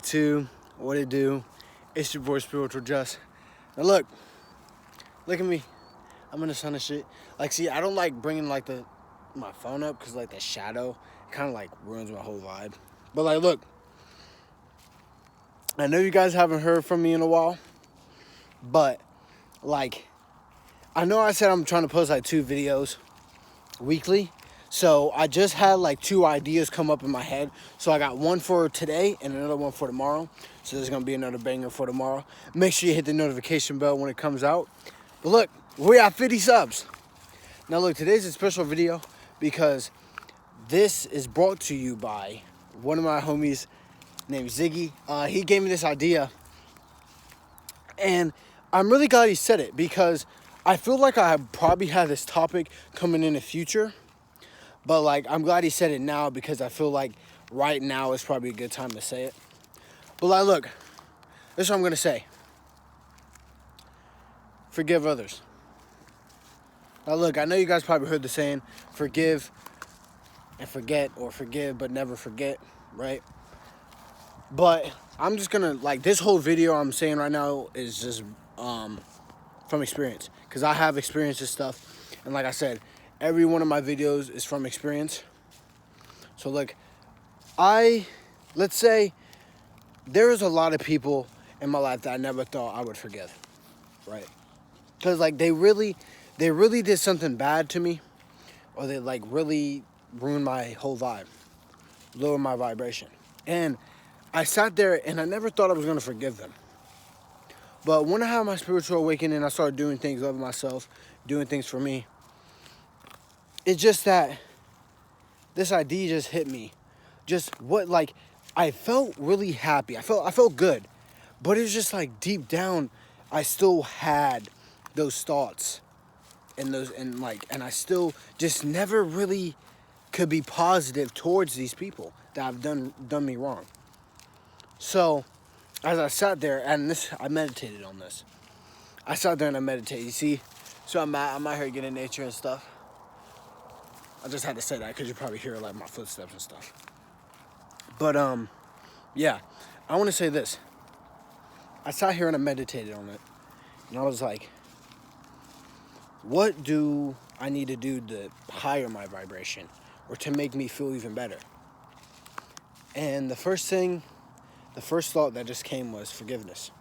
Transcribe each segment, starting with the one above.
To what it do? It's your boy Spiritual Just. Now look at me. I'm in the sun and shit. Like, see, I don't like bringing like my phone up because like the shadow kind of like ruins my whole vibe. But like, look, I know you guys haven't heard from me in a while, but like, I know I said I'm trying to post like 2 videos weekly. So I just had like 2 ideas come up in my head. So I got one for today and another one for tomorrow. So there's gonna be another banger for tomorrow. Make sure you hit the notification bell when it comes out. But look, we're at 50 subs. Now look, today's a special video because this is brought to you by one of my homies named Ziggy. He gave me this idea and I'm really glad he said it because I feel like I probably had this topic coming in the future. But like, I'm glad he said it now because I feel like right now is probably a good time to say it. But like, look, this is what I'm going to say. Forgive others. Now look, I know you guys probably heard the saying, forgive and forget, or forgive but never forget, right? But I'm just going to, like, this whole video I'm saying right now is just from experience. Because I have experienced this stuff. And like I said, every one of my videos is from experience. So look, let's say there's a lot of people in my life that I never thought I would forgive, right? Because like they really did something bad to me, or they like really ruined my whole vibe, lowered my vibration. And I sat there and I never thought I was gonna forgive them. But when I had my spiritual awakening, I started doing things, loving myself, doing things for me. It's just that this idea just hit me. Just what, like, I felt really happy. I felt good. But it was just like deep down, I still had those thoughts and I still just never really could be positive towards these people that have done me wrong. So as I sat there, and I meditated on this. I sat there and I meditated. You see, so I'm out here getting nature and stuff. I just had to say that because you probably hear like my footsteps and stuff. But yeah, I want to say this. I sat here and I meditated on it, and I was like, what do I need to do to higher my vibration or to make me feel even better? And the first thought that just came was forgiveness.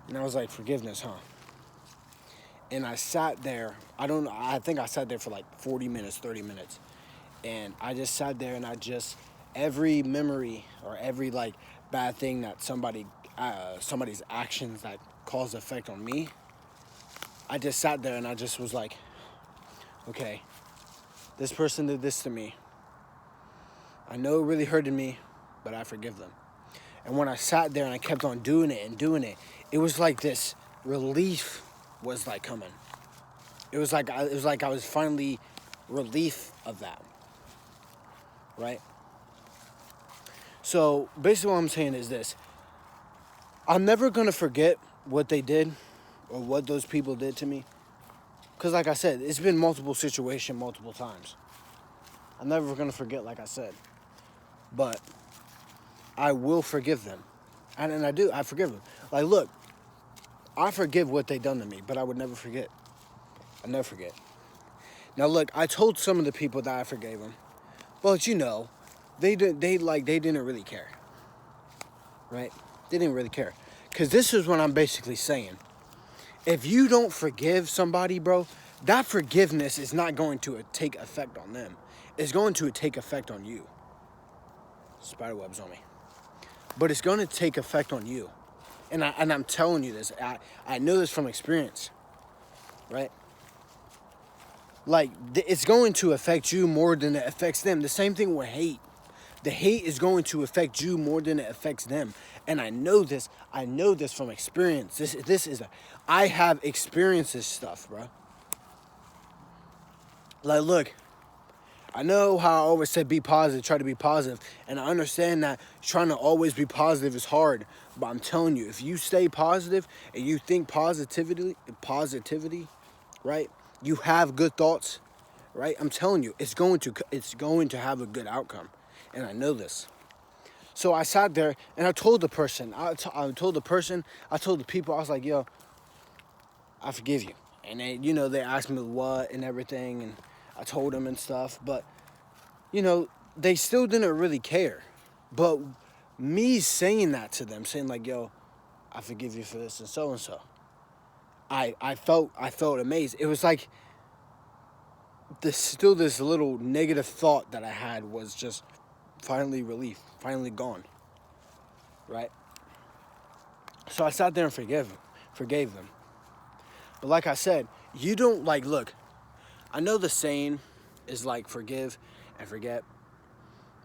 And I was like, forgiveness, huh? And I sat there, I think I sat there for like 40 minutes, 30 minutes. And I just sat there and every memory or every like bad thing that somebody's actions that caused effect on me, I just sat there and I just was like, okay, this person did this to me. I know it really hurted me, but I forgive them. And when I sat there and I kept on doing it, it was like this relief was like coming. It was like I was finally relief of that, right? So basically what I'm saying is this. I'm never going to forget what they did or what those people did to me. Because like I said, it's been multiple situations, multiple times. I'm never going to forget, like I said. But I will forgive them. And I forgive them. Like, look, I forgive what they done to me, but I would never forget. I never forget. Now look, I told some of the people that I forgave them, but you know, they didn't really care, right? They didn't really care, because this is what I'm basically saying. If you don't forgive somebody, bro, that forgiveness is not going to take effect on them. It's going to take effect on you. Spiderwebs on me, but it's going to take effect on you, and I'm telling you this. I know this from experience, right? Like, it's going to affect you more than it affects them. The same thing with hate. The hate is going to affect you more than it affects them. And I know this. I know this from experience. I have experienced this stuff, bro. Like, look, I know how I always say be positive, try to be positive. And I understand that trying to always be positive is hard. But I'm telling you, if you stay positive and you think positivity, right? You have good thoughts, right? I'm telling you, it's going to have a good outcome. And I know this. So I sat there and I told the person, I told the people, I was like, yo, I forgive you. And they, they asked me what and everything, and I told them and stuff. But, they still didn't really care. But me saying that to them, saying like, yo, I forgive you for this and so, I felt amazed. It was like this little negative thought that I had was just finally relief, finally gone. Right? So I sat there and forgave them. But like I said, you don't look, I know the saying is like forgive and forget,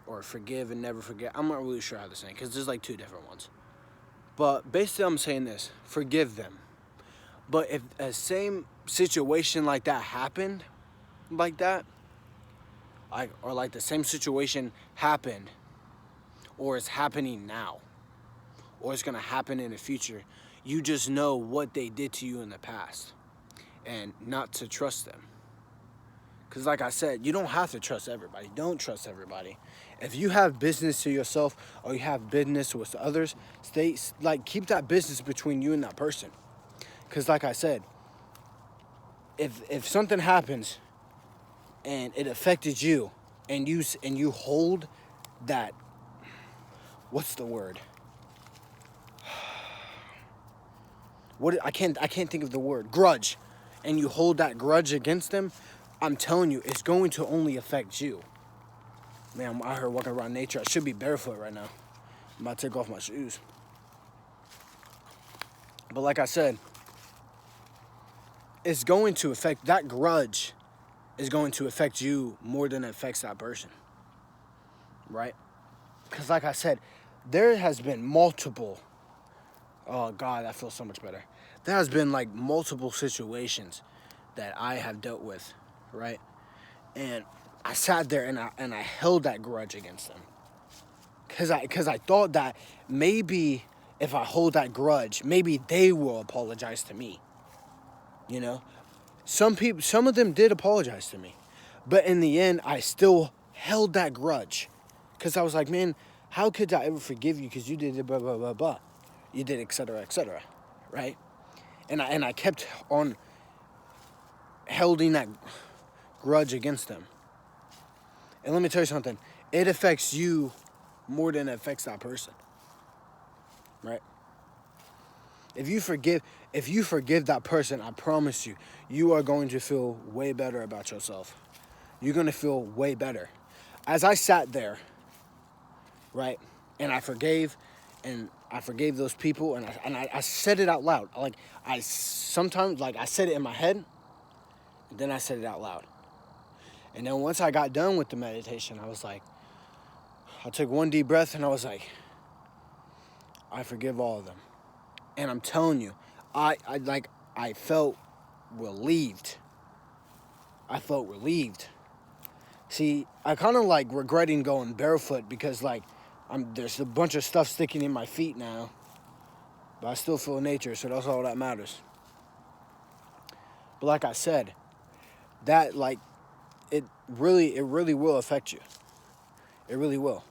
or forgive and never forget. I'm not really sure how the saying, because there's like two different ones. But basically I'm saying this, forgive them. But if a same situation like that happened, like that, or like the same situation happened, or it's happening now, or it's gonna happen in the future, you just know what they did to you in the past, and not to trust them. Because like I said, you don't have to trust everybody. Don't trust everybody. If you have business to yourself, or you have business with others, keep that business between you and that person. Because like I said, if something happens and it affected you, and you hold that, what's the word? I can't think of the word, grudge, and you hold that grudge against them, I'm telling you, it's going to only affect you. Man, I'm out here walking around nature. I should be barefoot right now. I'm about to take off my shoes. But like I said, it's going to affect, that grudge is going to affect you more than it affects that person. Right? Because like I said, there has been multiple, oh God, that feels so much better. There has been multiple situations that I have dealt with, right? And I sat there and I held that grudge against them. Because I thought that maybe if I hold that grudge, maybe they will apologize to me. Some of them did apologize to me. But in the end, I still held that grudge. Because I was like, man, how could I ever forgive you? Because you did it, blah, blah, blah, blah. You did, et cetera, right? And I kept on holding that grudge against them. And let me tell you something. It affects you more than it affects that person. Right? If you forgive that person, I promise you, you are going to feel way better about yourself. You're going to feel way better. As I sat there, right, and I forgave those people, and I said it out loud. I sometimes said it in my head, and then I said it out loud. And then once I got done with the meditation, I took one deep breath, and I was like, I forgive all of them. And I'm telling you, I felt relieved. I felt relieved. See, I kind of regretting going barefoot because there's a bunch of stuff sticking in my feet now. But I still feel nature, so that's all that matters. But like I said, that it really will affect you. It really will.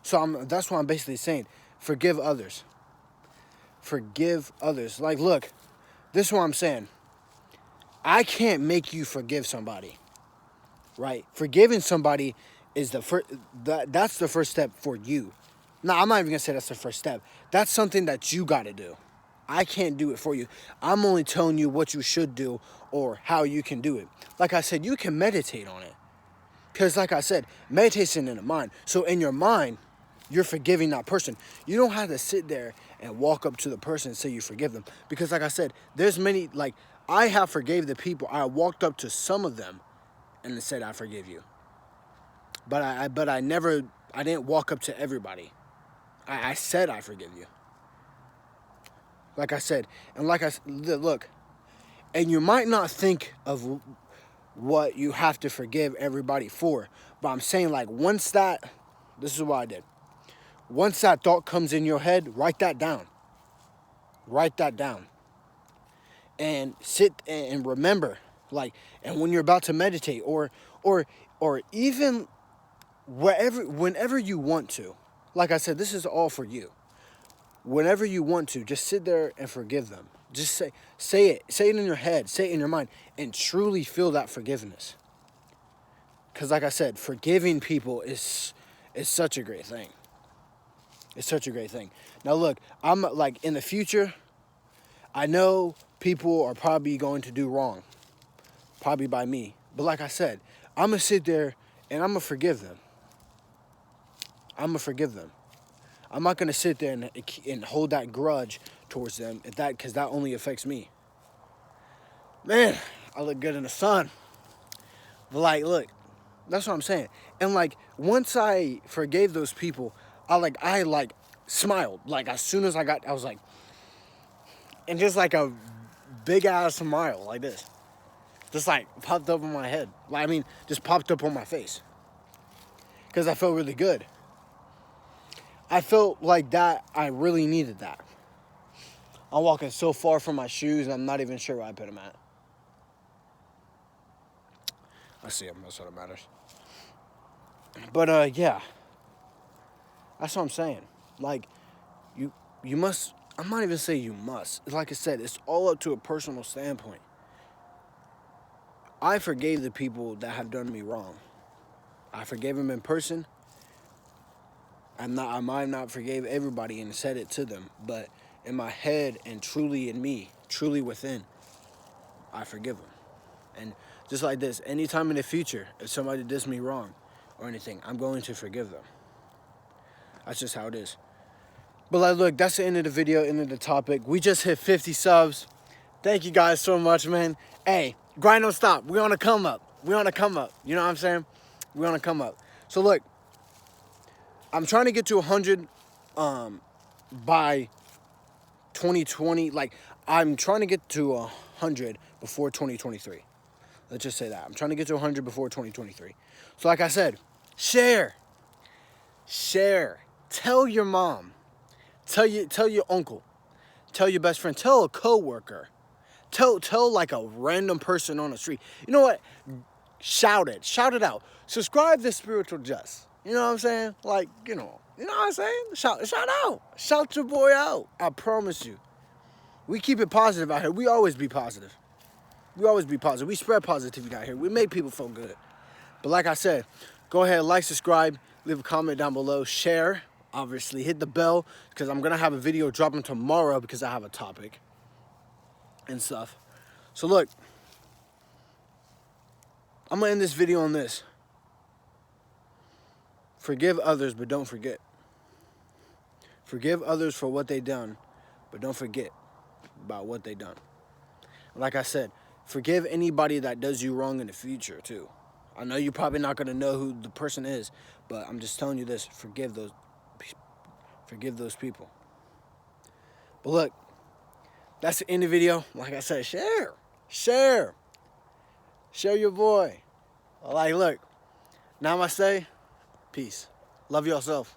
So that's what I'm basically saying. Forgive others. Forgive others. Look, this is what I'm saying. I can't make you forgive somebody. Right? Forgiving somebody is that's the first step for you. No, I'm not even going to say that's the first step. That's something that you got to do. I can't do it for you. I'm only telling you what you should do or how you can do it. Like I said, you can meditate on it. Because like I said, meditation in the mind. So in your mind, you're forgiving that person. You don't have to sit there and walk up to the person and say you forgive them. Because like I said, there's many, I have forgave the people. I walked up to some of them and said, I forgive you. But I didn't walk up to everybody. I said, I forgive you. Like I said, and look, and you might not think of what you have to forgive everybody for, but I'm saying this is what I did. Once that thought comes in your head, write that down. Write that down. And sit and remember, and when you're about to meditate or even whenever you want to, like I said, this is all for you. Whenever you want to, just sit there and forgive them. Just say it in your head, say it in your mind, and truly feel that forgiveness. Because like I said, forgiving people is such a great thing. It's such a great thing. Now look, I'm like, in the future, I know people are probably going to do wrong. Probably by me. But like I said, I'm going to sit there and I'm going to forgive them. I'm going to forgive them. I'm not going to sit there and hold that grudge towards them because that only affects me. Man, I look good in the sun. But like, look, that's what I'm saying. And like, once I forgave those people, I smiled. Like, as soon as I was like, and just like a big ass smile like this. Just like popped up on my head. Like, I mean, just popped up on my face. Because I felt really good. I felt like that, I really needed that. I'm walking so far from my shoes, and I'm not even sure where I put them at. I see them, that's what matters. But, yeah. That's what I'm saying. Like, you must, I'm not even saying you must. Like I said, it's all up to a personal standpoint. I forgave the people that have done me wrong. I forgave them in person. I might not forgave everybody and said it to them, but in my head and truly in me, truly within, I forgive them. And just like this, anytime in the future, if somebody does me wrong or anything, I'm going to forgive them. That's just how it is. But like, look, that's the end of the video, end of the topic. We just hit 50 subs. Thank you guys so much, man. Hey, grind don't stop. We on a come up. We on a come up. You know what I'm saying? We on a come up. So look, I'm trying to get to 100 by 2020. Like, I'm trying to get to 100 before 2023. Let's just say that. I'm trying to get to 100 before 2023. So like I said, share. Tell your mom. Tell your uncle. Tell your best friend. Tell a coworker. Tell like a random person on the street. You know what? Shout it out. Subscribe to Spiritual Just. You know what I'm saying? Like, you know what I'm saying? Shout out. Shout your boy out. I promise you. We keep it positive out here. We always be positive. We spread positivity out here. We make people feel good. But like I said, go ahead, like, subscribe, leave a comment down below, share, obviously, hit the bell, because I'm going to have a video dropping tomorrow because I have a topic and stuff. So look, I'm going to end this video on this. Forgive others, but don't forget. Forgive others for what they done, but don't forget about what they done. Like I said, forgive anybody that does you wrong in the future, too. I know you're probably not going to know who the person is, but I'm just telling you this. Forgive those people. But look, that's the end of the video. Like I said, share your boy. Like, look, namaste, peace. Love yourself.